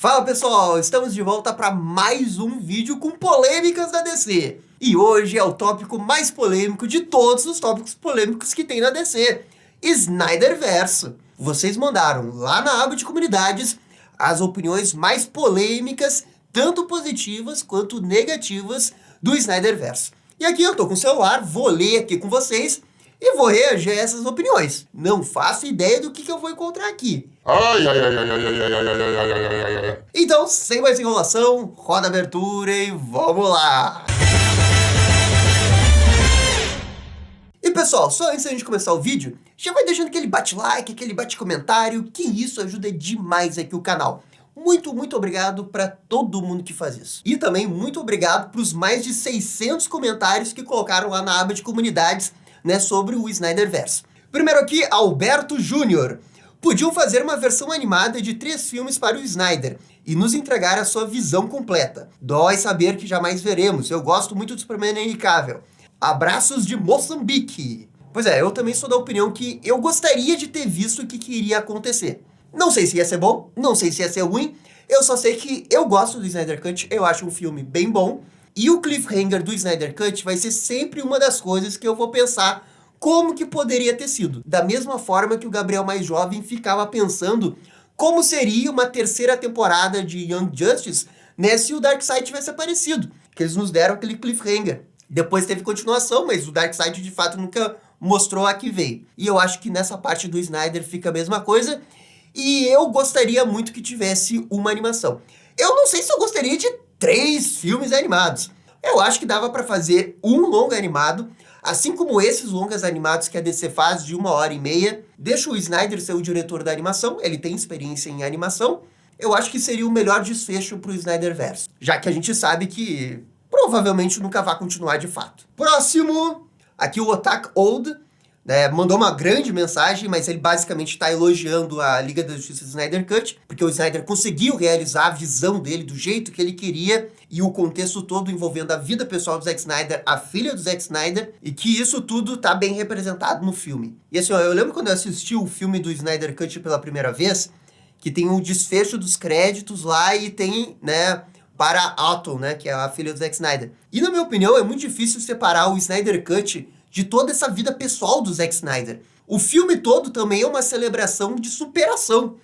Fala pessoal, estamos de volta para mais um vídeo com polêmicas da DC. E hoje é o tópico mais polêmico de todos os tópicos polêmicos que tem na DC, Snyderverso. Vocês mandaram lá na aba de comunidades as opiniões mais polêmicas, tanto positivas quanto negativas, do Snyderverso. E aqui eu tô com o celular, vou ler aqui com vocês e vou reagir a essas opiniões. Não faço ideia do que eu vou encontrar aqui. Então, sem mais enrolação, roda a abertura e vamos lá! E pessoal, só antes da gente começar o vídeo, já vai deixando aquele bate-like, aquele bate-comentário, que isso ajuda demais aqui o canal. Muito obrigado para todo mundo que faz isso. E também muito obrigado para os mais de 600 comentários que colocaram lá na aba de comunidades, né, sobre o Snyderverso. Primeiro aqui, Alberto Júnior. Podiam fazer uma versão animada de 3 filmes para o Snyder e nos entregar a sua visão completa. Dói saber que jamais veremos. Eu gosto muito do Superman Henry Cavill. Abraços de Moçambique. Pois é, eu também sou da opinião que eu gostaria de ter visto o que iria acontecer. Não sei se ia ser bom, não sei se ia ser ruim, eu só sei que eu gosto do Snyder Cut, eu acho um filme bem bom, e o cliffhanger do Snyder Cut vai ser sempre uma das coisas que eu vou pensar como que poderia ter sido. Da mesma forma que o Gabriel mais jovem ficava pensando como seria uma terceira temporada de Young Justice, né, se o Darkseid tivesse aparecido, que eles nos deram aquele cliffhanger. Depois teve continuação, mas o Darkseid de fato nunca mostrou a que veio. E eu acho que nessa parte do Snyder fica a mesma coisa, e eu gostaria muito que tivesse uma animação. Eu não sei se eu gostaria de 3 filmes animados. Eu acho que dava para fazer um longa animado, assim como esses longas animados que a DC faz de 1h30. Deixa o Snyder ser o diretor da animação, ele tem experiência em animação. Eu acho que seria o melhor desfecho pro Snyderverso, já que a gente sabe que provavelmente nunca vai continuar de fato. Próximo, aqui o Otak Old, né, mandou uma grande mensagem, mas ele basicamente está elogiando a Liga da Justiça do Snyder Cut, porque o Snyder conseguiu realizar a visão dele do jeito que ele queria, e o contexto todo envolvendo a vida pessoal do Zack Snyder, a filha do Zack Snyder, e que isso tudo tá bem representado no filme. E assim, ó, eu lembro quando eu assisti o filme do Snyder Cut pela primeira vez, que tem um desfecho dos créditos lá e tem, né, para Autumn, né, que é a filha do Zack Snyder. E na minha opinião é muito difícil separar o Snyder Cut de toda essa vida pessoal do Zack Snyder. O filme todo também é uma celebração de superação.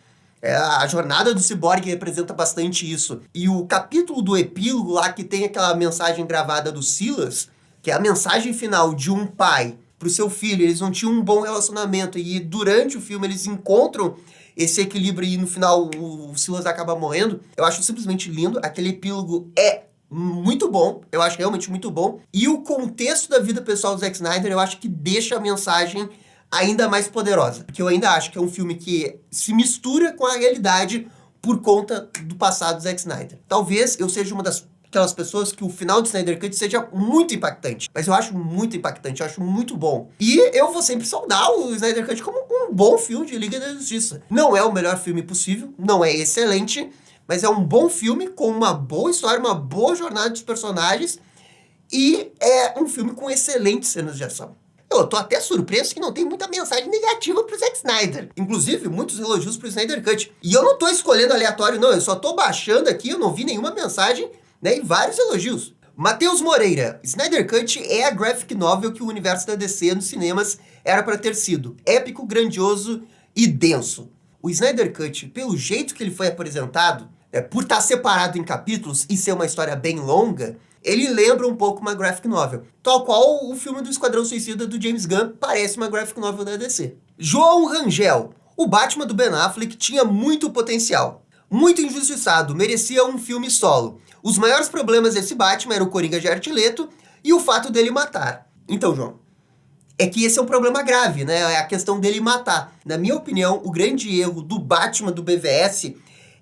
A jornada do Cyborg representa bastante isso. E o capítulo do epílogo lá, que tem aquela mensagem gravada do Silas, que é a mensagem final de um pai para o seu filho, eles não tinham um bom relacionamento, e durante o filme eles encontram esse equilíbrio e no final o Silas acaba morrendo. Eu acho simplesmente lindo. Aquele epílogo é muito bom, eu acho realmente muito bom. E o contexto da vida pessoal do Zack Snyder, eu acho que deixa a mensagem ainda mais poderosa. Porque eu ainda acho que é um filme que se mistura com a realidade por conta do passado do Zack Snyder. Talvez eu seja uma daquelas pessoas que o final do Snyder Cut seja muito impactante. Mas eu acho muito impactante, eu acho muito bom. E eu vou sempre saudar o Snyder Cut como um bom filme de Liga da Justiça. Não é o melhor filme possível, não é excelente, mas é um bom filme com uma boa história, uma boa jornada dos personagens, e é um filme com excelentes cenas de ação. Eu tô até surpreso que não tem muita mensagem negativa pro Zack Snyder. Inclusive, muitos elogios pro Snyder Cut. E eu não tô escolhendo aleatório, não. Eu só tô baixando aqui, eu não vi nenhuma mensagem, né, e vários elogios. Matheus Moreira. Snyder Cut é a graphic novel que o universo da DC nos cinemas era para ter sido. Épico, grandioso e denso. O Snyder Cut, pelo jeito que ele foi apresentado, por estar separado em capítulos e ser uma história bem longa, ele lembra um pouco uma graphic novel. Tal qual o filme do Esquadrão Suicida do James Gunn parece uma graphic novel da DC. João Rangel. O Batman do Ben Affleck tinha muito potencial. Muito injustiçado, merecia um filme solo. Os maiores problemas desse Batman eram o Coringa Jared Leto e o fato dele matar. Então, João, é que esse é um problema grave, né? É a questão dele matar. Na minha opinião, o grande erro do Batman do BVS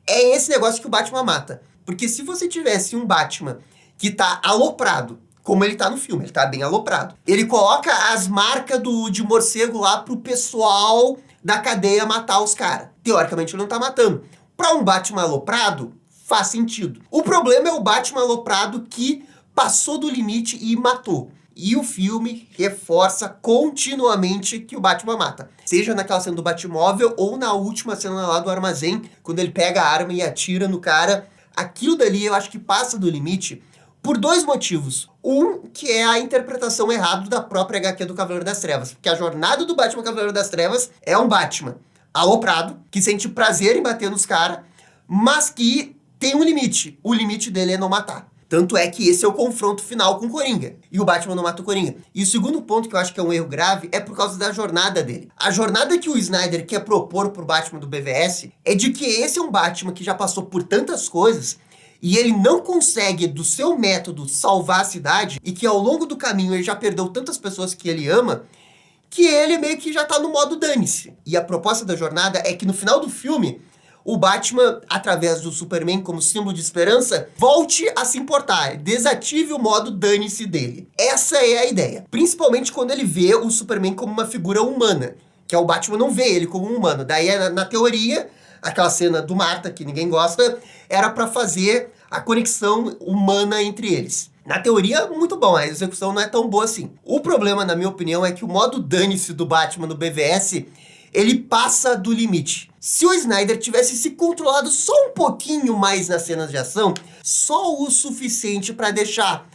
é esse negócio que o Batman mata. Porque se você tivesse um Batman que tá aloprado, como ele tá no filme, ele tá bem aloprado, ele coloca as marcas de morcego lá pro pessoal da cadeia matar os caras. Teoricamente ele não tá matando. Pra um Batman aloprado, faz sentido. O problema é o Batman aloprado que passou do limite e matou. E o filme reforça continuamente que o Batman mata. Seja naquela cena do Batmóvel ou na última cena lá do armazém, quando ele pega a arma e atira no cara. Aquilo dali eu acho que passa do limite por dois motivos. Um, que é a interpretação errada da própria HQ do Cavaleiro das Trevas. Porque a jornada do Batman Cavaleiro das Trevas é um Batman aloprado, que sente prazer em bater nos caras, mas que tem um limite. O limite dele é não matar. Tanto é que esse é o confronto final com o Coringa. E o Batman não mata o Coringa. E o segundo ponto que eu acho que é um erro grave é por causa da jornada dele. A jornada que o Snyder quer propor pro Batman do BVS é de que esse é um Batman que já passou por tantas coisas e ele não consegue, do seu método, salvar a cidade, e que ao longo do caminho ele já perdeu tantas pessoas que ele ama, que ele meio que já tá no modo dane-se. E a proposta da jornada é que no final do filme, o Batman, através do Superman como símbolo de esperança, volte a se importar, desative o modo dane-se dele. Essa é a ideia. Principalmente quando ele vê o Superman como uma figura humana, que é o Batman não vê ele como um humano. Daí, na teoria, aquela cena do Marta, que ninguém gosta, era pra fazer a conexão humana entre eles. Na teoria, muito bom, a execução não é tão boa assim. O problema, na minha opinião, é que o modo dane-se do Batman no BVS, ele passa do limite. Se o Snyder tivesse se controlado só um pouquinho mais nas cenas de ação, só o suficiente para deixar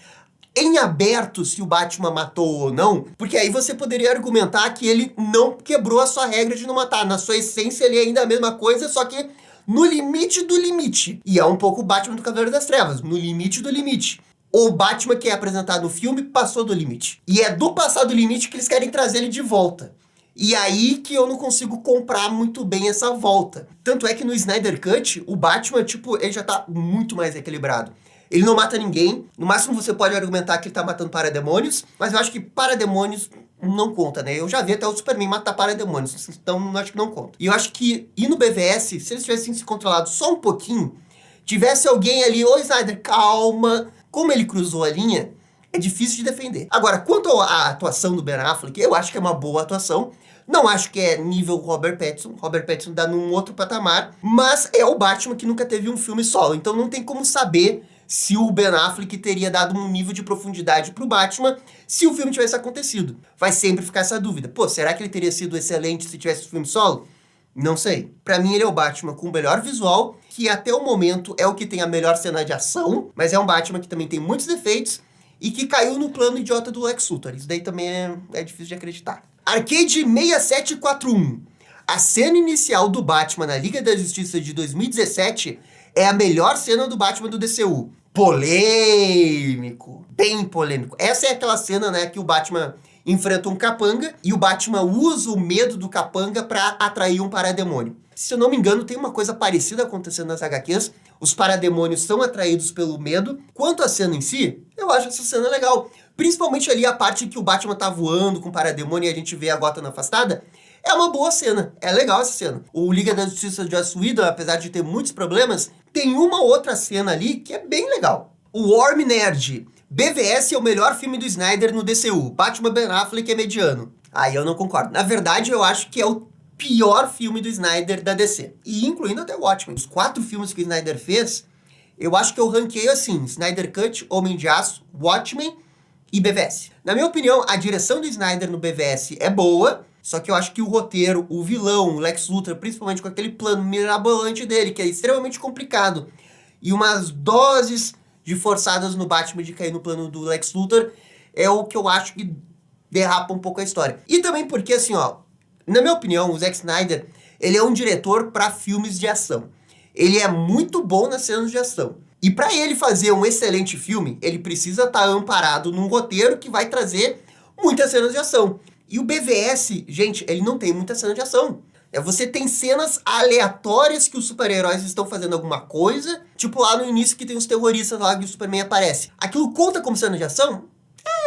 em aberto se o Batman matou ou não, porque aí você poderia argumentar que ele não quebrou a sua regra de não matar. Na sua essência, ele é ainda a mesma coisa, só que no limite do limite. E é um pouco o Batman do Cavaleiro das Trevas, no limite do limite. O Batman que é apresentado no filme passou do limite. E é do passar do limite que eles querem trazer ele de volta. E aí que eu não consigo comprar muito bem essa volta. Tanto é que no Snyder Cut, o Batman, ele já tá muito mais equilibrado. Ele não mata ninguém. No máximo você pode argumentar que ele tá matando parademônios, mas eu acho que parademônios não conta, né? Eu já vi até o Superman matar parademônios, então eu acho que não conta. E eu acho que, e no BVS, se eles tivessem se controlado só um pouquinho, tivesse alguém ali, ô Snyder, calma. Como ele cruzou a linha, é difícil de defender. Agora, quanto à atuação do Ben Affleck, eu acho que é uma boa atuação. Não acho que é nível Robert Pattinson. Robert Pattinson dá num outro patamar. Mas é o Batman que nunca teve um filme solo. Então não tem como saber se o Ben Affleck teria dado um nível de profundidade pro Batman se o filme tivesse acontecido. Vai sempre ficar essa dúvida. Pô, será que ele teria sido excelente se tivesse um filme solo? Não sei. Pra mim ele é o Batman com o melhor visual, que até o momento é o que tem a melhor cena de ação, mas é um Batman que também tem muitos defeitos e que caiu no plano idiota do Lex Luthor. Isso daí também é difícil de acreditar. Arcade 6741. A cena inicial do Batman na Liga da Justiça de 2017 é a melhor cena do Batman do DCU. Polêmico. Bem polêmico. Essa é aquela cena, né, que o Batman enfrenta um capanga e o Batman usa o medo do capanga pra atrair um parademônio. Se eu não me engano, tem uma coisa parecida acontecendo nas HQs. Os parademônios são atraídos pelo medo. Quanto à cena em si, eu acho essa cena legal. Principalmente ali a parte que o Batman tá voando com o parademônio e a gente vê a Gotham afastada. É uma boa cena, é legal essa cena. O Liga da Justiça de Joss Whedon, apesar de ter muitos problemas, tem uma outra cena ali que é bem legal. O Worm Nerd. BVS é o melhor filme do Snyder no DCU. Batman Ben Affleck é mediano. Aí eu não concordo. Na verdade, eu acho que é o pior filme do Snyder da DC. E incluindo até o Watchmen. Os 4 filmes que o Snyder fez, eu acho que eu ranqueio assim: Snyder Cut, Homem de Aço, Watchmen e BVS. Na minha opinião, a direção do Snyder no BVS é boa, só que eu acho que o roteiro, o vilão, o Lex Luthor, principalmente com aquele plano mirabolante dele, que é extremamente complicado, e umas doses de forçadas no Batman de cair no plano do Lex Luthor, é o que eu acho que derrapa um pouco a história. E também porque, assim, ó, na minha opinião, o Zack Snyder, ele é um diretor para filmes de ação. Ele é muito bom nas cenas de ação. E para ele fazer um excelente filme, ele precisa estar amparado num roteiro que vai trazer muitas cenas de ação. E o BVS, gente, ele não tem muita cena de ação. Você tem cenas aleatórias que os super-heróis estão fazendo alguma coisa, tipo lá no início que tem os terroristas lá que o Superman aparece. Aquilo conta como cena de ação?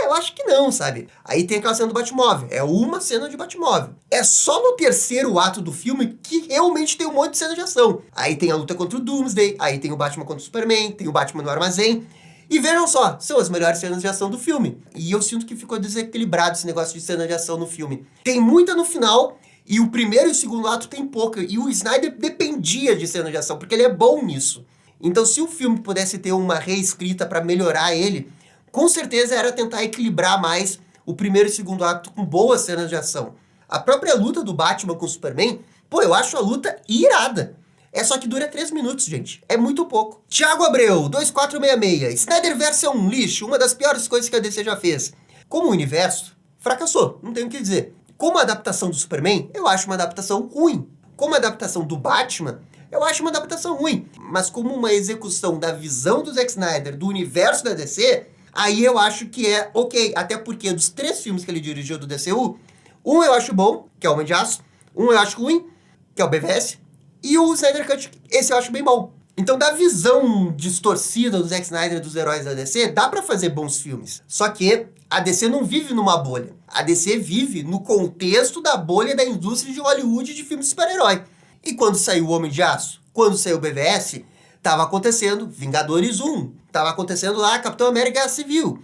Eu acho que não, sabe? Aí tem aquela cena do Batmóvel. É uma cena de Batmóvel. É só no terceiro ato do filme que realmente tem um monte de cena de ação. Aí tem a luta contra o Doomsday, aí tem o Batman contra o Superman, tem o Batman no armazém. E vejam só, são as melhores cenas de ação do filme. E eu sinto que ficou desequilibrado esse negócio de cena de ação no filme. Tem muita no final, e o primeiro e o segundo ato tem pouca. E o Snyder dependia de cena de ação, porque ele é bom nisso. Então se o filme pudesse ter uma reescrita pra melhorar ele, com certeza era tentar equilibrar mais o primeiro e segundo ato com boas cenas de ação. A própria luta do Batman com o Superman, pô, eu acho a luta irada. É só que dura 3 minutos, gente. É muito pouco. Thiago Abreu, 2466. Snyderverse é um lixo, uma das piores coisas que a DC já fez. Como universo, fracassou, não tenho o que dizer. Como adaptação do Superman, eu acho uma adaptação ruim. Como adaptação do Batman, eu acho uma adaptação ruim. Mas como uma execução da visão do Zack Snyder, do universo da DC, aí eu acho que é ok. Até porque dos 3 filmes que ele dirigiu do DCU, um eu acho bom, que é o Homem de Aço. Um eu acho ruim, que é o BVS. E o Snyder Cut, esse eu acho bem bom. Então, da visão distorcida do Zack Snyder dos heróis da DC, dá pra fazer bons filmes. Só que a DC não vive numa bolha. A DC vive no contexto da bolha da indústria de Hollywood de filmes de super-herói. E quando saiu o Homem de Aço, quando saiu o BVS, tava acontecendo Vingadores 1, tava acontecendo lá Capitão América Civil.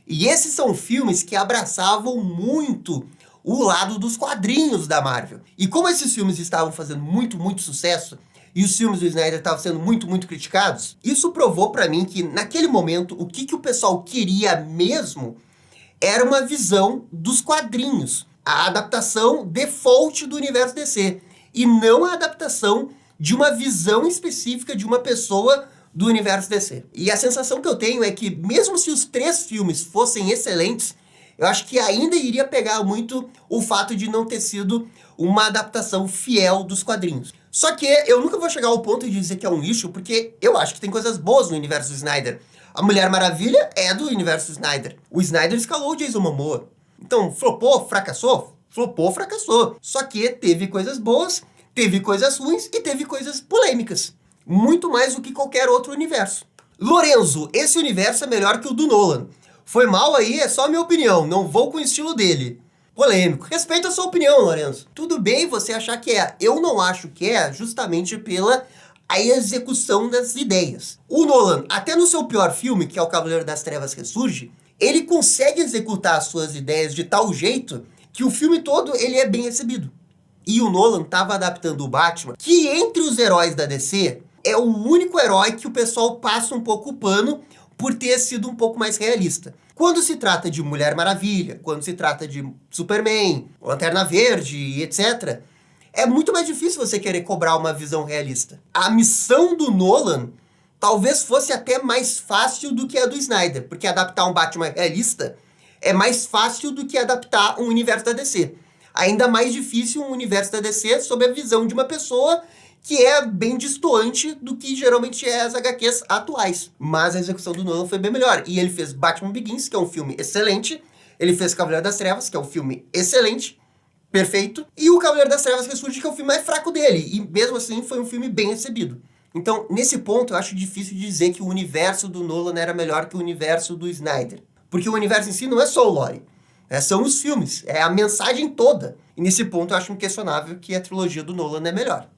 E esses são filmes que abraçavam muito o lado dos quadrinhos da Marvel. E como esses filmes estavam fazendo muito sucesso, e os filmes do Snyder estavam sendo muito criticados, isso provou pra mim que, naquele momento, o que o pessoal queria mesmo era uma visão dos quadrinhos. A adaptação default do universo DC. E não a adaptação de uma visão específica de uma pessoa do universo DC. E a sensação que eu tenho é que, mesmo se os 3 filmes fossem excelentes, eu acho que ainda iria pegar muito o fato de não ter sido uma adaptação fiel dos quadrinhos. Só que eu nunca vou chegar ao ponto de dizer que é um lixo, porque eu acho que tem coisas boas no universo do Snyder. A Mulher Maravilha é do universo do Snyder. O Snyder escalou o Jason Momoa. Então, flopou, fracassou? Flopou, fracassou. Só que teve coisas boas, teve coisas ruins e teve coisas polêmicas. Muito mais do que qualquer outro universo. Lorenzo, esse universo é melhor que o do Nolan. Foi mal aí, é só minha opinião, não vou com o estilo dele. Polêmico. Respeito a sua opinião, Lorenzo. Tudo bem você achar que é. Eu não acho que é, justamente pela a execução das ideias. O Nolan, até no seu pior filme, que é o Cavaleiro das Trevas Ressurge, ele consegue executar as suas ideias de tal jeito que o filme todo ele é bem recebido. E o Nolan estava adaptando o Batman, que entre os heróis da DC, é o único herói que o pessoal passa um pouco o pano por ter sido um pouco mais realista. Quando se trata de Mulher Maravilha, quando se trata de Superman, Lanterna Verde e etc., é muito mais difícil você querer cobrar uma visão realista. A missão do Nolan talvez fosse até mais fácil do que a do Snyder, porque adaptar um Batman realista é mais fácil do que adaptar um universo da DC. Ainda mais difícil um universo da DC sob a visão de uma pessoa que é bem distoante do que geralmente é as HQs atuais. Mas a execução do Nolan foi bem melhor. E ele fez Batman Begins, que é um filme excelente. Ele fez Cavaleiro das Trevas, que é um filme excelente, perfeito. E o Cavaleiro das Trevas Ressurge, que é o filme mais fraco dele. E mesmo assim foi um filme bem recebido. Então, nesse ponto, eu acho difícil dizer que o universo do Nolan era melhor que o universo do Snyder. Porque o universo em si não é só o lore. São os filmes, é a mensagem toda. E nesse ponto eu acho inquestionável que a trilogia do Nolan é melhor.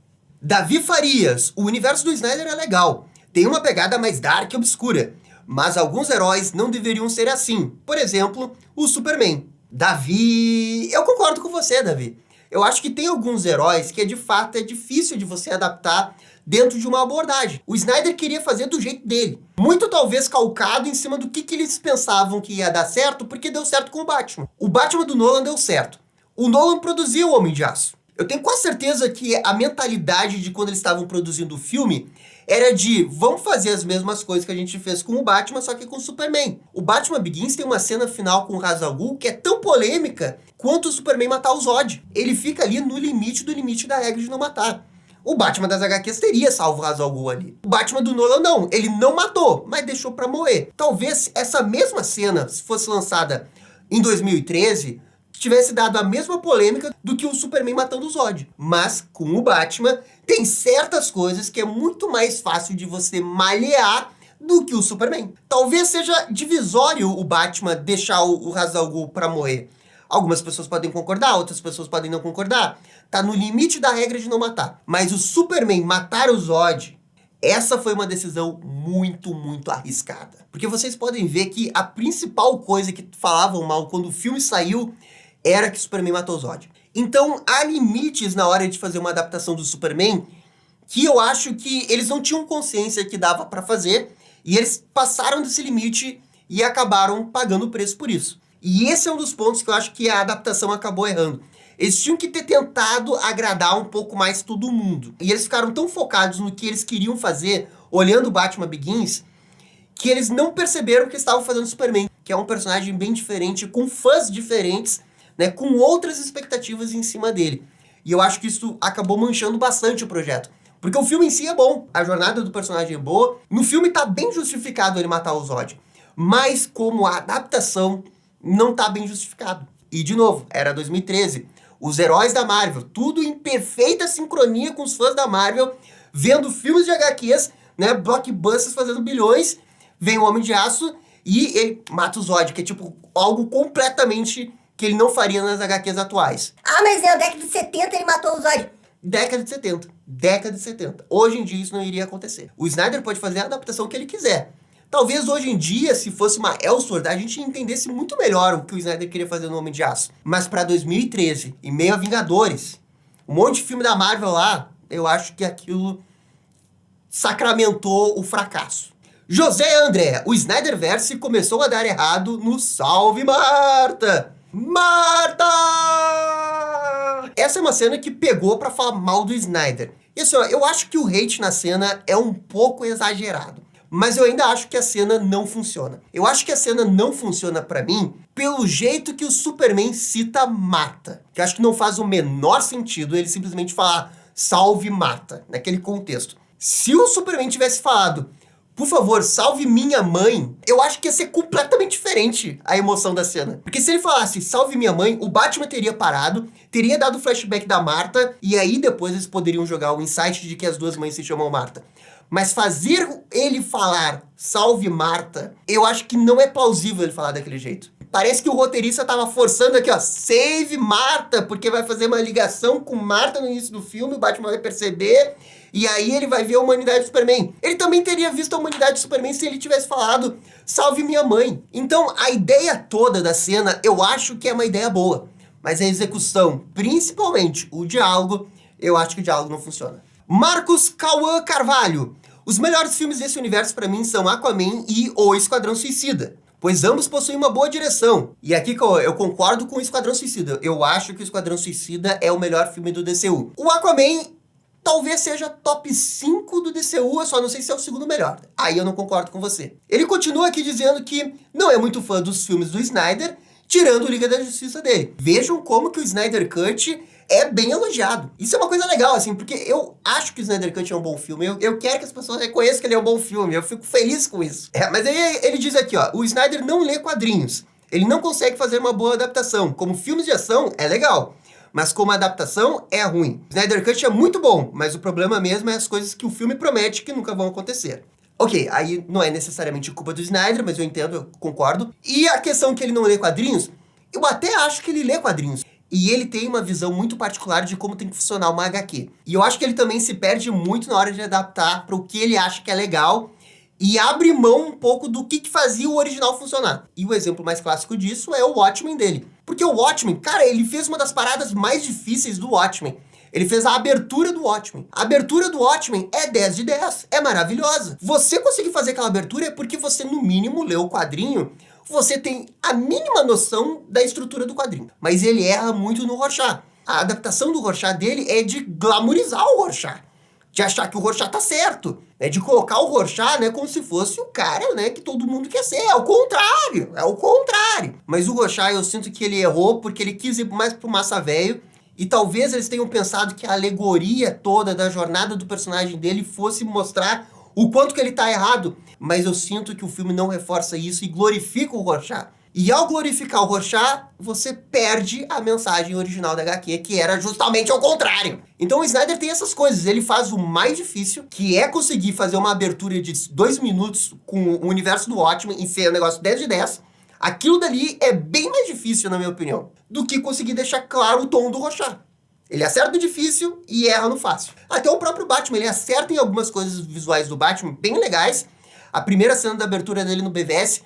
Davi Farias, o universo do Snyder é legal, tem uma pegada mais dark e obscura, mas alguns heróis não deveriam ser assim. Por exemplo, o Superman. Davi... Eu concordo com você, Davi. Eu acho que tem alguns heróis que de fato é difícil de você adaptar dentro de uma abordagem. O Snyder queria fazer do jeito dele. Muito talvez calcado em cima do que eles pensavam que ia dar certo, porque deu certo com o Batman. O Batman do Nolan deu certo. O Nolan produziu o Homem de Aço. Eu tenho quase certeza que a mentalidade de quando eles estavam produzindo o filme era de vamos fazer as mesmas coisas que a gente fez com o Batman, só que com o Superman. O Batman Begins tem uma cena final com o Ra's al Ghul que é tão polêmica quanto o Superman matar o Zod. Ele fica ali no limite do limite da regra de não matar. O Batman das HQs teria salvo o Ra's al Ghul ali. O Batman do Nolan não, ele não matou, mas deixou pra morrer. Talvez essa mesma cena, se fosse lançada em 2013... tivesse dado a mesma polêmica do que o Superman matando o Zod. Mas, com o Batman, tem certas coisas que é muito mais fácil de você malear do que o Superman. Talvez seja divisório o Batman deixar o Ra's al Ghul pra morrer. Algumas pessoas podem concordar, outras pessoas podem não concordar. Tá no limite da regra de não matar. Mas o Superman matar o Zod, essa foi uma decisão muito arriscada. Porque vocês podem ver que a principal coisa que falavam mal quando o filme saiu era que o Superman matou o Zod. Então, há limites na hora de fazer uma adaptação do Superman que eu acho que eles não tinham consciência que dava pra fazer e eles passaram desse limite e acabaram pagando o preço por isso. E esse é um dos pontos que eu acho que a adaptação acabou errando. Eles tinham que ter tentado agradar um pouco mais todo mundo. E eles ficaram tão focados no que eles queriam fazer, olhando Batman Begins, que eles não perceberam que estavam fazendo Superman, que é um personagem bem diferente, com fãs diferentes, né, com outras expectativas em cima dele. E eu acho que isso acabou manchando bastante o projeto. Porque o filme em si é bom, a jornada do personagem é boa, no filme tá bem justificado ele matar o Zod. Mas como a adaptação não tá bem justificado. E de novo, era 2013. Os heróis da Marvel, tudo em perfeita sincronia com os fãs da Marvel, vendo filmes de HQs, né, blockbusters fazendo bilhões, vem o Homem de Aço e ele mata o Zod, que é tipo algo completamente que ele não faria nas HQs atuais. Ah, mas na década de 70 ele matou o Zod. Década de 70. Década de 70. Hoje em dia isso não iria acontecer. O Snyder pode fazer a adaptação que ele quiser. Talvez hoje em dia, se fosse uma Elseworld, a gente entendesse muito melhor o que o Snyder queria fazer no Homem de Aço. Mas pra 2013, em meio a Vingadores, um monte de filme da Marvel lá, eu acho que aquilo sacramentou o fracasso. José André, o Snyderverse começou a dar errado no Salve Marta! Marta! Essa é uma cena que pegou pra falar mal do Snyder. E assim, ó, eu acho que o hate na cena é um pouco exagerado. Mas eu ainda acho que a cena não funciona. Eu acho que a cena não funciona pra mim pelo jeito que o Superman cita Marta. Que eu acho que não faz o menor sentido ele simplesmente falar salve Marta, naquele contexto. Se o Superman tivesse falado, por favor, salve minha mãe, eu acho que ia ser completamente diferente a emoção da cena. Porque se ele falasse salve minha mãe, o Batman teria parado, teria dado o flashback da Marta, e aí depois eles poderiam jogar o insight de que as duas mães se chamam Marta. Mas fazer ele falar salve Marta, eu acho que não é plausível ele falar daquele jeito. Parece que o roteirista tava forçando aqui, ó, save Marta, porque vai fazer uma ligação com Marta no início do filme, o Batman vai perceber, e aí ele vai ver a humanidade do Superman. Ele também teria visto a humanidade do Superman se ele tivesse falado salve minha mãe. Então, a ideia toda da cena, eu acho que é uma ideia boa. Mas a execução, principalmente o diálogo, eu acho que o diálogo não funciona. Marcos Cauã Carvalho. Os melhores filmes desse universo pra mim são Aquaman e O Esquadrão Suicida, pois ambos possuem uma boa direção. E aqui eu concordo com o Esquadrão Suicida. Eu acho que o Esquadrão Suicida é o melhor filme do DCU. O Aquaman talvez seja top 5 do DCU, eu só não sei se é o segundo melhor. Aí eu não concordo com você. Ele continua aqui dizendo que não é muito fã dos filmes do Snyder, tirando o Liga da Justiça dele. Vejam como que o Snyder Cut é bem elogiado. Isso é uma coisa legal, assim, porque eu acho que o Snyder Cut é um bom filme. Eu quero que as pessoas reconheçam que ele é um bom filme. Eu fico feliz com isso. Mas aí ele diz aqui, ó, o Snyder não lê quadrinhos. Ele não consegue fazer uma boa adaptação. Como filmes de ação, é legal. Mas como adaptação, é ruim. O Snyder Cut é muito bom, mas o problema mesmo é as coisas que o filme promete que nunca vão acontecer. Ok, aí não é necessariamente culpa do Snyder, mas eu entendo, eu concordo. E a questão que ele não lê quadrinhos, eu até acho que ele lê quadrinhos. E ele tem uma visão muito particular de como tem que funcionar uma HQ. E eu acho que ele também se perde muito na hora de adaptar para o que ele acha que é legal e abre mão um pouco do que fazia o original funcionar. E o exemplo mais clássico disso é o Watchmen dele. Porque o Watchmen, cara, ele fez uma das paradas mais difíceis do Watchmen. Ele fez a abertura do Watchmen. A abertura do Watchmen é 10 de 10, é maravilhosa. Você conseguir fazer aquela abertura é porque você, no mínimo, leu o quadrinho, você tem a mínima noção da estrutura do quadrinho. Mas ele erra muito no Rorschach. A adaptação do Rorschach dele é de glamourizar o Rorschach. De achar que o Rorschach tá certo. Né? De colocar o Rorschach, né, como se fosse o cara, né, que todo mundo quer ser. É o contrário. É o contrário. Mas o Rorschach, eu sinto que ele errou porque ele quis ir mais pro massa velho. E talvez eles tenham pensado que a alegoria toda da jornada do personagem dele fosse mostrar o quanto que ele tá errado. Mas eu sinto que o filme não reforça isso e glorifica o Rorschach. E ao glorificar o Rorschach, você perde a mensagem original da HQ, que era justamente ao contrário. Então o Snyder tem essas coisas, ele faz o mais difícil, que é conseguir fazer uma abertura de 2 minutos com o universo do Watchmen e ser um negócio 10 de 10. Aquilo dali é bem mais difícil, na minha opinião, do que conseguir deixar claro o tom do Rorschach. Ele acerta no difícil e erra no fácil. Até o próprio Batman, ele acerta em algumas coisas visuais do Batman bem legais. A primeira cena da abertura dele no BVS,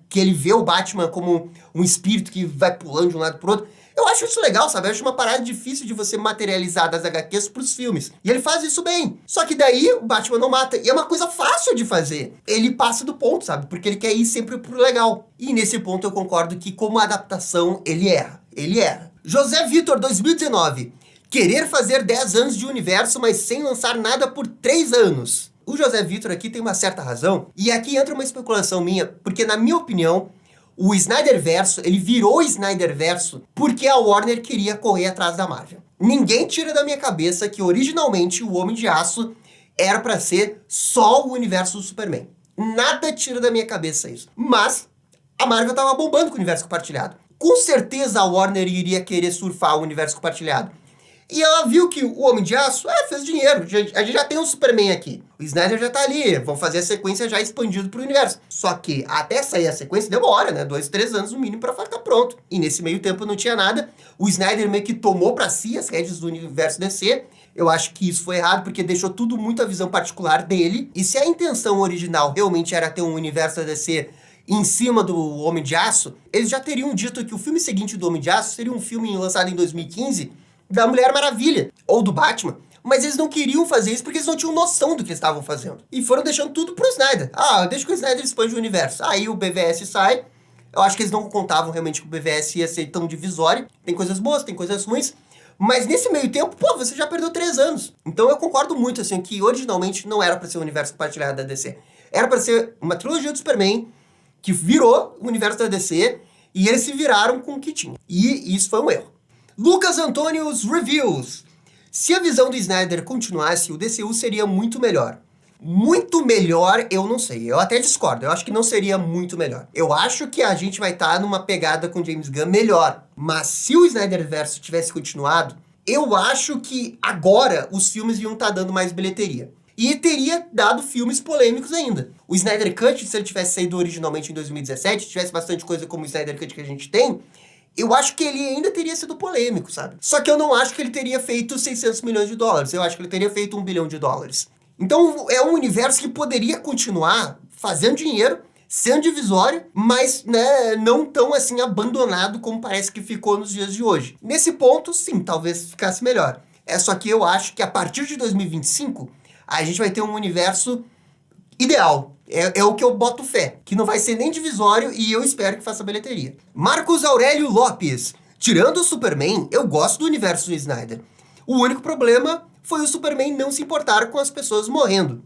que ele vê o Batman como um espírito que vai pulando de um lado pro outro, Eu acho isso legal, sabe? Eu acho uma parada difícil de você materializar das HQs pros filmes. E ele faz isso bem. Só que daí o Batman não mata. E é uma coisa fácil de fazer. Ele passa do ponto, sabe? Porque ele quer ir sempre pro legal. E nesse ponto eu concordo que, como adaptação, ele erra. Ele erra. José Vitor, 2019. Querer fazer 10 anos de universo, mas sem lançar nada por 3 anos. O José Vitor aqui tem uma certa razão. E aqui entra uma especulação minha, porque na minha opinião, o Snyderverso, ele virou Snyderverso porque a Warner queria correr atrás da Marvel. Ninguém tira da minha cabeça que originalmente o Homem de Aço era pra ser só o universo do Superman. Nada tira da minha cabeça isso. Mas a Marvel tava bombando com o universo compartilhado. Com certeza a Warner iria querer surfar o universo compartilhado. E ela viu que o Homem de Aço, fez dinheiro. A gente já tem um Superman aqui. O Snyder já tá ali. Vão fazer a sequência já expandido pro universo. Só que até sair a sequência demora, né? 2, 3 anos no mínimo pra ficar pronto. E nesse meio tempo não tinha nada. O Snyder meio que tomou pra si as rédeas do universo DC. Eu acho que isso foi errado, porque deixou tudo muito à visão particular dele. E se a intenção original realmente era ter um universo da DC em cima do Homem de Aço, eles já teriam dito que o filme seguinte do Homem de Aço seria um filme lançado em 2015... da Mulher Maravilha, ou do Batman, mas eles não queriam fazer isso porque eles não tinham noção do que eles estavam fazendo. E foram deixando tudo pro Snyder. Deixa que o Snyder expande o universo. Aí o BVS sai. Eu acho que eles não contavam realmente que o BVS ia ser tão divisório. Tem coisas boas, tem coisas ruins. Mas nesse meio tempo, você já perdeu 3 anos. Então eu concordo muito, assim, que originalmente não era pra ser o universo compartilhado da DC. Era pra ser uma trilogia do Superman, que virou o universo da DC, e eles se viraram com o que tinha. E isso foi um erro. Lucas Antônios Reviews. Se a visão do Snyder continuasse, o DCU seria muito melhor. Muito melhor, eu não sei. Eu até discordo. Eu acho que não seria muito melhor. Eu acho que a gente vai estar numa pegada com James Gunn melhor. Mas se o Snyderverso tivesse continuado, eu acho que agora os filmes iam estar dando mais bilheteria. E teria dado filmes polêmicos ainda. O Snyder Cut, se ele tivesse saído originalmente em 2017, tivesse bastante coisa como o Snyder Cut que a gente tem, eu acho que ele ainda teria sido polêmico, sabe? Só que eu não acho que ele teria feito 600 milhões de dólares. Eu acho que ele teria feito 1 bilhão de dólares. Então é um universo que poderia continuar fazendo dinheiro, sendo divisório, mas né, não tão assim abandonado como parece que ficou nos dias de hoje. Nesse ponto, sim, talvez ficasse melhor. Só que eu acho que a partir de 2025, a gente vai ter um universo ideal. É o que eu boto fé, que não vai ser nem divisório e eu espero que faça bilheteria. Marcos Aurélio Lopes. Tirando o Superman, eu gosto do universo do Snyder. O único problema foi o Superman não se importar com as pessoas morrendo.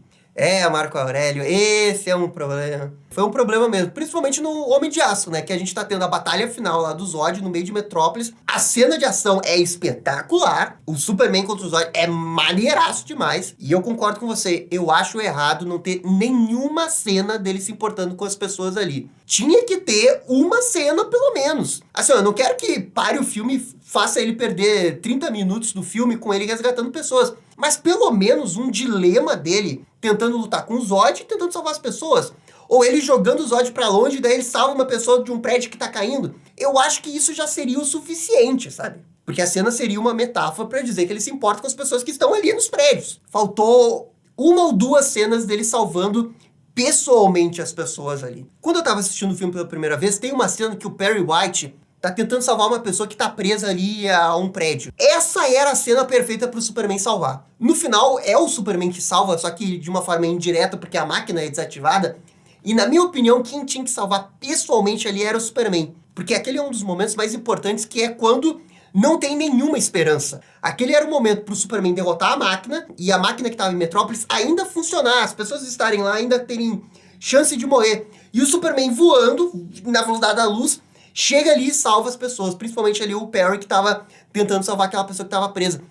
Marco Aurélio, esse é um problema. Foi um problema mesmo, principalmente no Homem de Aço, né? Que a gente tá tendo a batalha final lá do Zod no meio de Metrópolis. A cena de ação é espetacular. O Superman contra o Zod é maneiraço demais. E eu concordo com você, eu acho errado não ter nenhuma cena dele se importando com as pessoas ali. Tinha que ter uma cena, pelo menos. Assim, eu não quero que pare o filme e faça ele perder 30 minutos do filme com ele resgatando pessoas. Mas pelo menos um dilema dele tentando lutar com o Zod e tentando salvar as pessoas. Ou ele jogando o Zod pra longe e daí ele salva uma pessoa de um prédio que tá caindo. Eu acho que isso já seria o suficiente, sabe? Porque a cena seria uma metáfora pra dizer que ele se importa com as pessoas que estão ali nos prédios. Faltou 1 ou 2 cenas dele salvando pessoalmente as pessoas ali. Quando eu tava assistindo o filme pela primeira vez, tem uma cena que o Perry White tá tentando salvar uma pessoa que tá presa ali a um prédio. Essa era a cena perfeita pro Superman salvar. No final, é o Superman que salva, só que de uma forma indireta, porque a máquina é desativada. E na minha opinião, quem tinha que salvar pessoalmente ali era o Superman. Porque aquele é um dos momentos mais importantes, que é quando não tem nenhuma esperança. Aquele era o momento pro Superman derrotar a máquina, e a máquina que tava em Metrópolis ainda funcionar, as pessoas estarem lá ainda terem chance de morrer. E o Superman voando na velocidade da luz, chega ali e salva as pessoas, principalmente ali o Perry que tava tentando salvar aquela pessoa que tava presa.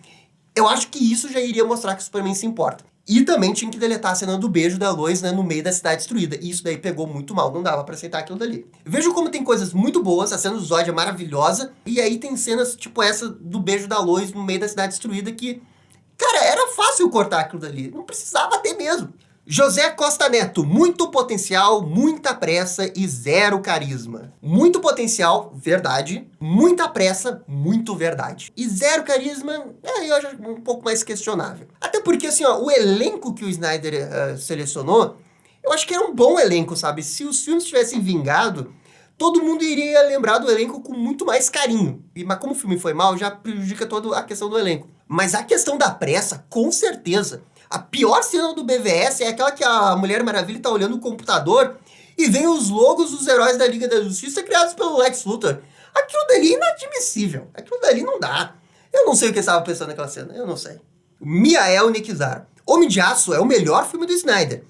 Eu acho que isso já iria mostrar que o Superman se importa. E também tinha que deletar a cena do beijo da Lois, né, no meio da cidade destruída. E isso daí pegou muito mal, não dava pra aceitar aquilo dali. Vejo como tem coisas muito boas, a cena do Zod é maravilhosa, e aí tem cenas tipo essa do beijo da Lois no meio da cidade destruída que, cara, era fácil cortar aquilo dali, não precisava ter mesmo. José Costa Neto, muito potencial, muita pressa e zero carisma. Muito potencial, verdade. Muita pressa, muito verdade. E zero carisma, eu acho um pouco mais questionável. Até porque, assim, o elenco que o Snyder selecionou, eu acho que era um bom elenco, sabe? Se os filmes tivessem vingado, todo mundo iria lembrar do elenco com muito mais carinho. Mas como o filme foi mal, já prejudica toda a questão do elenco. Mas a questão da pressa, com certeza. A pior cena do BVS é aquela que a Mulher Maravilha tá olhando o computador e vem os logos dos heróis da Liga da Justiça criados pelo Lex Luthor. Aquilo dali é inadmissível. Aquilo dali não dá. Eu não sei o que eu estava pensando naquela cena. Eu não sei. Miael Nekizar. Homem de Aço é o melhor filme do Snyder.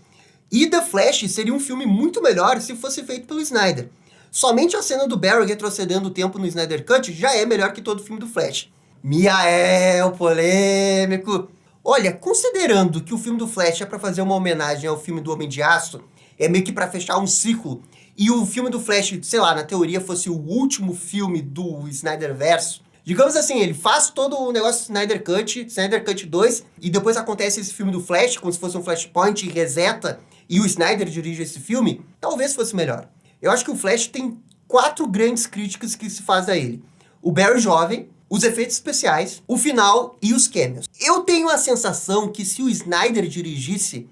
E The Flash seria um filme muito melhor se fosse feito pelo Snyder. Somente a cena do Barry retrocedendo o tempo no Snyder Cut já é melhor que todo o filme do Flash. Miael, polêmico. Olha, considerando que o filme do Flash é pra fazer uma homenagem ao filme do Homem de Aço, é meio que pra fechar um ciclo, e o filme do Flash, sei lá, na teoria fosse o último filme do Snyderverso, digamos assim, ele faz todo o negócio do Snyder Cut 2, e depois acontece esse filme do Flash, como se fosse um Flashpoint, e reseta, e o Snyder dirige esse filme, talvez fosse melhor. Eu acho que o Flash tem 4 grandes críticas que se faz a ele. O Barry jovem, os efeitos especiais, o final e os cameos. Eu tenho a sensação que se o Snyder dirigisse,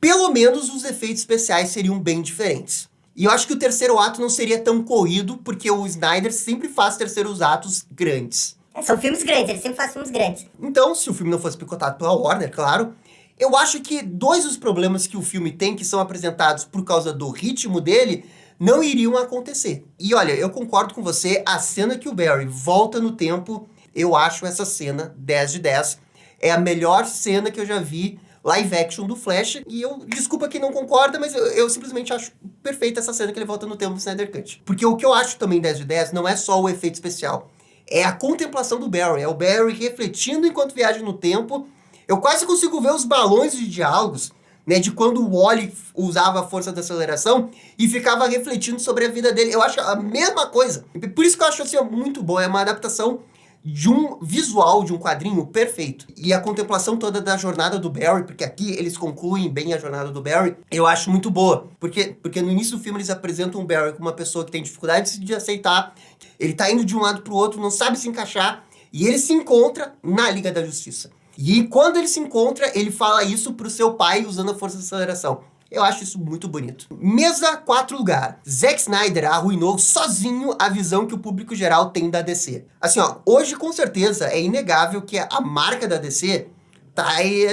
pelo menos os efeitos especiais seriam bem diferentes. E eu acho que o terceiro ato não seria tão corrido, porque o Snyder sempre faz terceiros atos grandes. São filmes grandes, ele sempre faz filmes grandes. Então, se o filme não fosse picotado pela Warner, claro, eu acho que 2 dos problemas que o filme tem, que são apresentados por causa do ritmo dele, não iriam acontecer. E olha, eu concordo com você, a cena que o Barry volta no tempo, eu acho essa cena 10 de 10. É a melhor cena que eu já vi live action do Flash. E eu, desculpa quem não concorda, mas eu simplesmente acho perfeita essa cena que ele volta no tempo do Snyder Cut. Porque o que eu acho também 10 de 10 não é só o efeito especial. É a contemplação do Barry. É o Barry refletindo enquanto viaja no tempo. Eu quase consigo ver os balões de diálogos, né, de quando o Wally usava a força da aceleração e ficava refletindo sobre a vida dele. Eu acho a mesma coisa. Por isso que eu acho assim, muito boa. É uma adaptação de um visual, de um quadrinho perfeito. E a contemplação toda da jornada do Barry, porque aqui eles concluem bem a jornada do Barry, eu acho muito boa. Porque no início do filme eles apresentam o Barry como uma pessoa que tem dificuldade de aceitar. Ele tá indo de um lado pro outro, não sabe se encaixar. E ele se encontra na Liga da Justiça. E quando ele se encontra, ele fala isso pro seu pai usando a força de aceleração. Eu acho isso muito bonito. Mesa 4 lugar. Zack Snyder arruinou sozinho a visão que o público geral tem da DC. Assim, ó, hoje com certeza é inegável que a marca da DC tá,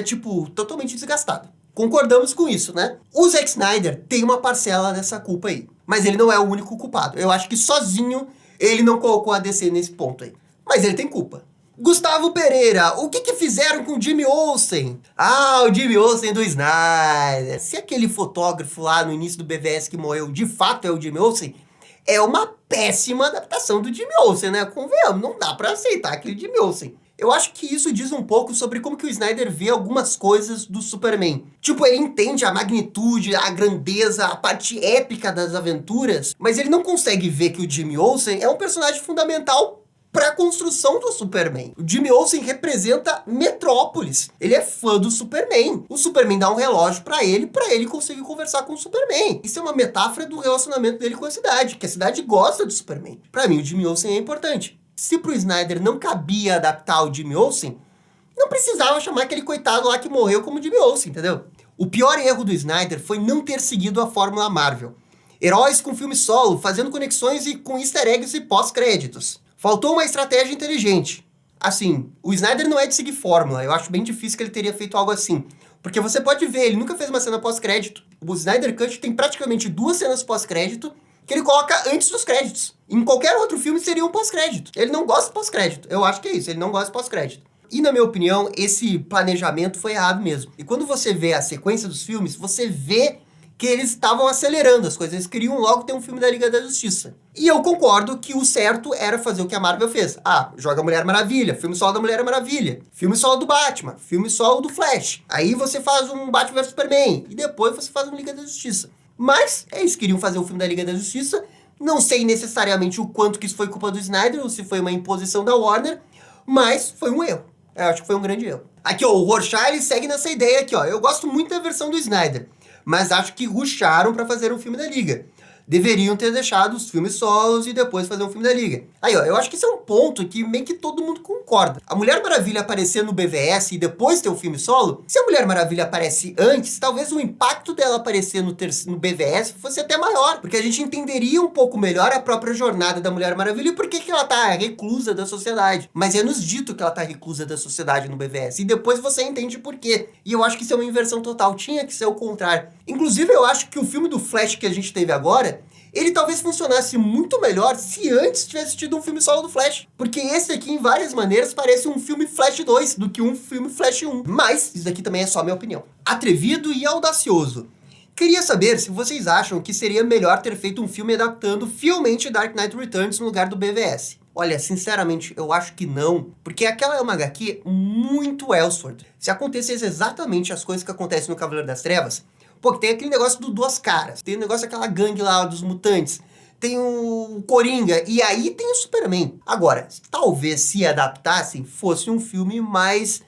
tipo, totalmente desgastada. Concordamos com isso, né? O Zack Snyder tem uma parcela dessa culpa aí. Mas ele não é o único culpado. Eu acho que sozinho ele não colocou a DC nesse ponto aí. Mas ele tem culpa. Gustavo Pereira, o que fizeram com o Jimmy Olsen? Ah, o Jimmy Olsen do Snyder. Se aquele fotógrafo lá no início do BVS que morreu de fato é o Jimmy Olsen, é uma péssima adaptação do Jimmy Olsen, né? Convenhamos, não dá pra aceitar aquele Jimmy Olsen. Eu acho que isso diz um pouco sobre como que o Snyder vê algumas coisas do Superman. Tipo, ele entende a magnitude, a grandeza, a parte épica das aventuras, mas ele não consegue ver que o Jimmy Olsen é um personagem fundamental para a construção do Superman. O Jimmy Olsen representa Metrópolis. Ele é fã do Superman. O Superman dá um relógio para ele conseguir conversar com o Superman. Isso é uma metáfora do relacionamento dele com a cidade, que a cidade gosta do Superman. Para mim, o Jimmy Olsen é importante. Se pro Snyder não cabia adaptar o Jimmy Olsen, não precisava chamar aquele coitado lá que morreu como Jimmy Olsen, entendeu? O pior erro do Snyder foi não ter seguido a fórmula Marvel. Heróis com filme solo, fazendo conexões e com easter eggs e pós-créditos. Faltou uma estratégia inteligente. Assim, o Snyder não é de seguir fórmula. Eu acho bem difícil que ele teria feito algo assim. Porque você pode ver, ele nunca fez uma cena pós-crédito. O Snyder Cut tem praticamente 2 cenas pós-crédito que ele coloca antes dos créditos. Em qualquer outro filme seria um pós-crédito. Ele não gosta de pós-crédito. Eu acho que é isso, ele não gosta de pós-crédito. E na minha opinião, esse planejamento foi errado mesmo. E quando você vê a sequência dos filmes, você vê que eles estavam acelerando as coisas. Eles queriam logo ter um filme da Liga da Justiça. E eu concordo que o certo era fazer o que a Marvel fez. Ah, joga a Mulher Maravilha, filme solo da Mulher Maravilha, filme solo do Batman, filme solo do Flash. Aí você faz um Batman vs Superman, e depois você faz um Liga da Justiça. Mas eles queriam fazer o filme da Liga da Justiça. Não sei necessariamente o quanto que isso foi culpa do Snyder, ou se foi uma imposição da Warner, mas foi um erro. Eu acho que foi um grande erro. Aqui, ó, o Rorschach, ele segue nessa ideia aqui, ó. Eu gosto muito da versão do Snyder, mas acho que rusharam pra fazer um filme da Liga. deveriam ter deixado os filmes solos e depois fazer um filme da Liga. Aí, ó, eu acho que esse é um ponto que meio que todo mundo concorda. A Mulher Maravilha aparecer no BVS e depois ter o filme solo, se a Mulher Maravilha aparece antes, talvez o impacto dela aparecer no BVS fosse até maior, porque a gente entenderia um pouco melhor a própria jornada da Mulher Maravilha e por que ela tá reclusa da sociedade. Mas é nos dito que ela tá reclusa da sociedade no BVS, e depois você entende por quê. E eu acho que isso é uma inversão total, tinha que ser o contrário. Inclusive, eu acho que o filme do Flash que a gente teve agora, ele talvez funcionasse muito melhor se antes tivesse tido um filme solo do Flash. Porque esse aqui, em várias maneiras, parece um filme Flash 2 do que um filme Flash 1. Mas, isso daqui também é só minha opinião. Atrevido e audacioso. Queria saber se vocês acham que seria melhor ter feito um filme adaptando fielmente Dark Knight Returns no lugar do BVS. Olha, sinceramente, eu acho que não, porque aquela é uma HQ muito Elseworld. Se acontecesse exatamente as coisas que acontecem no Cavaleiro das Trevas, pô, tem aquele negócio do Duas Caras, tem o negócio daquela gangue lá dos mutantes, tem o Coringa, e aí tem o Superman. Agora, talvez se adaptassem, fosse um filme mais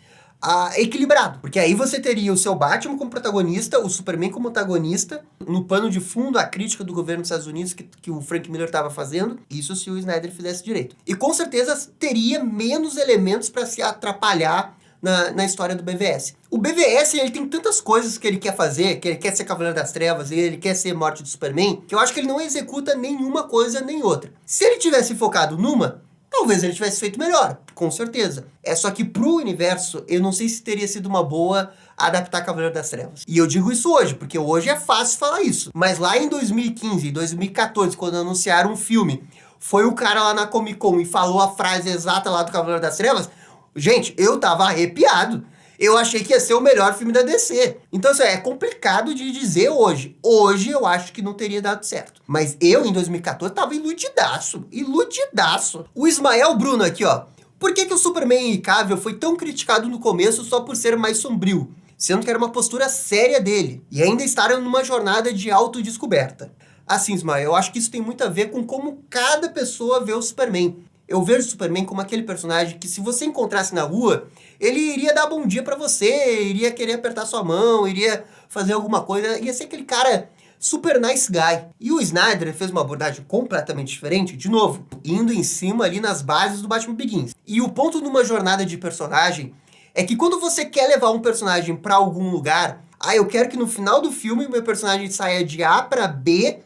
equilibrado, porque aí você teria o seu Batman como protagonista, o Superman como antagonista, no pano de fundo a crítica do governo dos Estados Unidos que o Frank Miller estava fazendo, isso se o Snyder fizesse direito. E com certeza teria menos elementos para se atrapalhar na história do BVS. O BVS, ele tem tantas coisas que ele quer fazer, que ele quer ser Cavaleiro das Trevas, ele quer ser Morte do Superman, que eu acho que ele não executa nenhuma coisa nem outra. Se ele tivesse focado numa, talvez ele tivesse feito melhor, com certeza. É só que pro universo, eu não sei se teria sido uma boa adaptar Cavaleiro das Trevas. E eu digo isso hoje, porque hoje é fácil falar isso. Mas lá em 2015, 2014, quando anunciaram um filme, foi o cara lá na Comic Con e falou a frase exata lá do Cavaleiro das Trevas, gente, eu tava arrepiado. Eu achei que ia ser o melhor filme da DC. Então, isso é complicado de dizer hoje. Hoje, eu acho que não teria dado certo. Mas eu, em 2014, tava iludidaço. Iludidaço. O Ismael Bruno aqui, ó. Por que o Superman Henry Cavill foi tão criticado no começo só por ser mais sombrio? Sendo que era uma postura séria dele. E ainda estaram numa jornada de autodescoberta. Assim, Ismael, eu acho que isso tem muito a ver com como cada pessoa vê o Superman. Eu vejo o Superman como aquele personagem que, se você encontrasse na rua, ele iria dar bom dia pra você, iria querer apertar sua mão, iria fazer alguma coisa, ia ser aquele cara super nice guy. E o Snyder fez uma abordagem completamente diferente, de novo, indo em cima ali nas bases do Batman Begins. E o ponto numa jornada de personagem é que quando você quer levar um personagem pra algum lugar, eu quero que no final do filme o meu personagem saia de A pra B,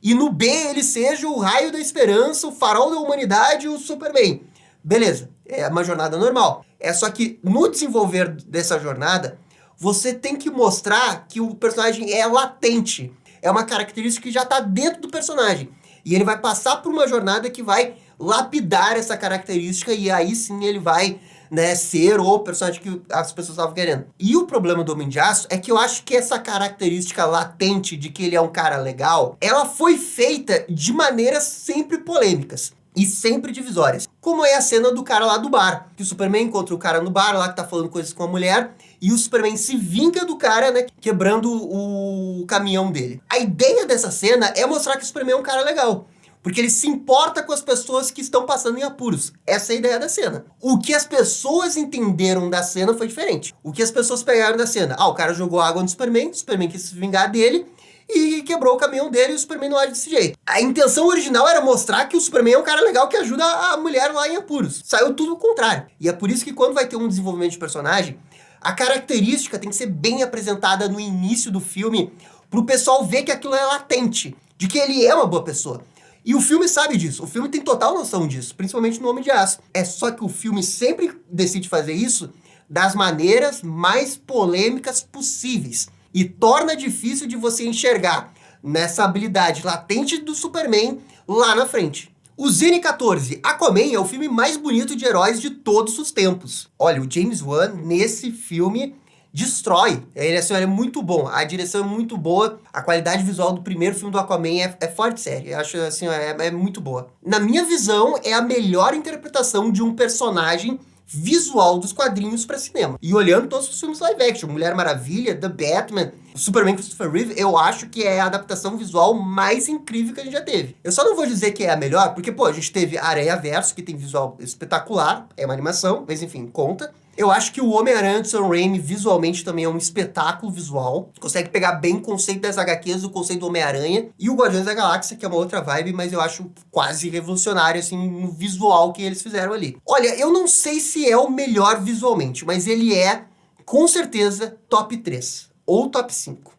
e no B ele seja o raio da esperança, o farol da humanidade e o Superman. Beleza, é uma jornada normal. É só que no desenvolver dessa jornada, você tem que mostrar que o personagem é latente. É uma característica que já está dentro do personagem. E ele vai passar por uma jornada que vai lapidar essa característica e aí sim ele vai, né, ser o personagem que as pessoas estavam querendo. E o problema do Homem de Aço é que eu acho que essa característica latente de que ele é um cara legal, ela foi feita de maneiras sempre polêmicas e sempre divisórias. Como é a cena do cara lá do bar, que o Superman encontra o cara no bar lá que tá falando coisas com a mulher, e o Superman se vinga do cara, né, quebrando o caminhão dele. A ideia dessa cena é mostrar que o Superman é um cara legal, porque ele se importa com as pessoas que estão passando em apuros. Essa é a ideia da cena. O que as pessoas entenderam da cena foi diferente. O que as pessoas pegaram da cena? O cara jogou água no Superman, o Superman quis se vingar dele, e quebrou o caminhão dele e o Superman não age desse jeito. A intenção original era mostrar que o Superman é um cara legal que ajuda a mulher lá em apuros. Saiu tudo o contrário. E é por isso que quando vai ter um desenvolvimento de personagem, a característica tem que ser bem apresentada no início do filme, pro pessoal ver que aquilo é latente, de que ele é uma boa pessoa. E o filme sabe disso, o filme tem total noção disso, principalmente no Homem de Aço. É só que o filme sempre decide fazer isso das maneiras mais polêmicas possíveis. E torna difícil de você enxergar nessa habilidade latente do Superman lá na frente. O Zine14, Aquaman é o filme mais bonito de heróis de todos os tempos. Olha, o James Wan, nesse filme, destrói. Ele é muito bom, a direção é muito boa, a qualidade visual do primeiro filme do Aquaman é fora de série. Eu acho assim, é muito boa. Na minha visão, é a melhor interpretação de um personagem visual dos quadrinhos para cinema. E olhando todos os filmes live action, Mulher Maravilha, The Batman, Superman Christopher Reeve, eu acho que é a adaptação visual mais incrível que a gente já teve. Eu só não vou dizer que é a melhor, porque, a gente teve Aranha Verso, que tem visual espetacular, é uma animação, mas enfim, conta. Eu acho que o Homem-Aranha de Sam Raimi visualmente também é um espetáculo visual. Consegue pegar bem o conceito das HQs, o conceito do Homem-Aranha. E o Guardiões da Galáxia, que é uma outra vibe, mas eu acho quase revolucionário, assim, no visual que eles fizeram ali. Olha, eu não sei se é o melhor visualmente, mas ele é, com certeza, top 3 ou top 5.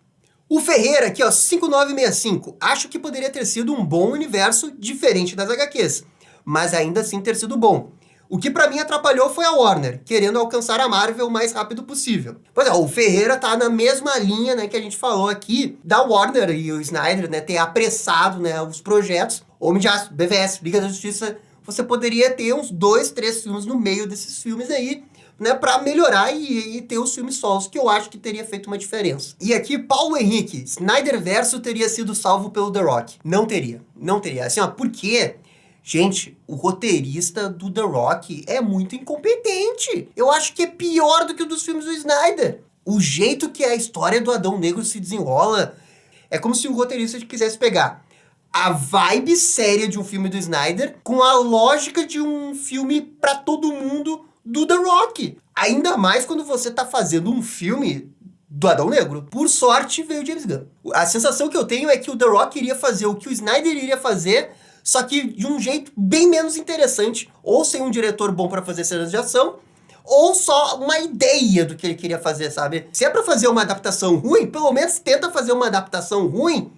O Ferreira aqui, ó, 5965. Acho que poderia ter sido um bom universo diferente das HQs, mas ainda assim ter sido bom. O que pra mim atrapalhou foi a Warner, querendo alcançar a Marvel o mais rápido possível. Pois é, o Ferreira tá na mesma linha, né, que a gente falou aqui, da Warner e o Snyder, né, ter apressado, né, os projetos. Homem de Aço, BVS, Liga da Justiça, você poderia ter uns 2, 3 filmes no meio desses filmes aí, né, pra melhorar e ter os filmes solos, que eu acho que teria feito uma diferença. E aqui, Paulo Henrique, Snyderverso teria sido salvo pelo The Rock. Não teria, não teria. Assim, ó, por quê? Gente, o roteirista do The Rock é muito incompetente. Eu acho que é pior do que o dos filmes do Snyder. O jeito que a história do Adão Negro se desenrola é como se o roteirista quisesse pegar a vibe séria de um filme do Snyder com a lógica de um filme pra todo mundo do The Rock. Ainda mais quando você tá fazendo um filme do Adão Negro. Por sorte, veio o James Gunn. A sensação que eu tenho é que o The Rock iria fazer o que o Snyder iria fazer, só que de um jeito bem menos interessante, ou sem um diretor bom pra fazer cenas de ação, ou só uma ideia do que ele queria fazer, sabe? Se é pra fazer uma adaptação ruim, pelo menos tenta fazer uma adaptação ruim,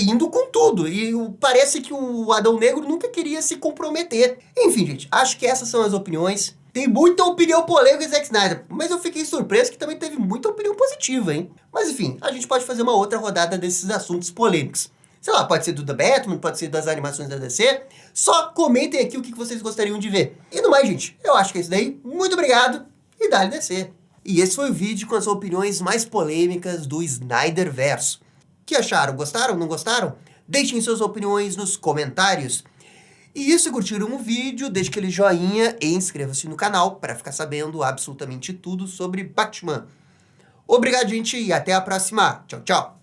indo com tudo. E parece que o Adão Negro nunca queria se comprometer. Enfim, gente, acho que essas são as opiniões. Tem muita opinião polêmica de Zack Snyder, mas eu fiquei surpreso que também teve muita opinião positiva, hein? Mas enfim, a gente pode fazer uma outra rodada desses assuntos polêmicos. Sei lá, pode ser do The Batman, pode ser das animações da DC. Só comentem aqui o que vocês gostariam de ver. E no mais, gente, eu acho que é isso daí. Muito obrigado e dá-lhe DC. E esse foi o vídeo com as opiniões mais polêmicas do Snyderverso. O que acharam? Gostaram? Não gostaram? Deixem suas opiniões nos comentários. E se curtiram o vídeo, deixe aquele joinha e inscreva-se no canal para ficar sabendo absolutamente tudo sobre Batman. Obrigado, gente, e até a próxima. Tchau, tchau.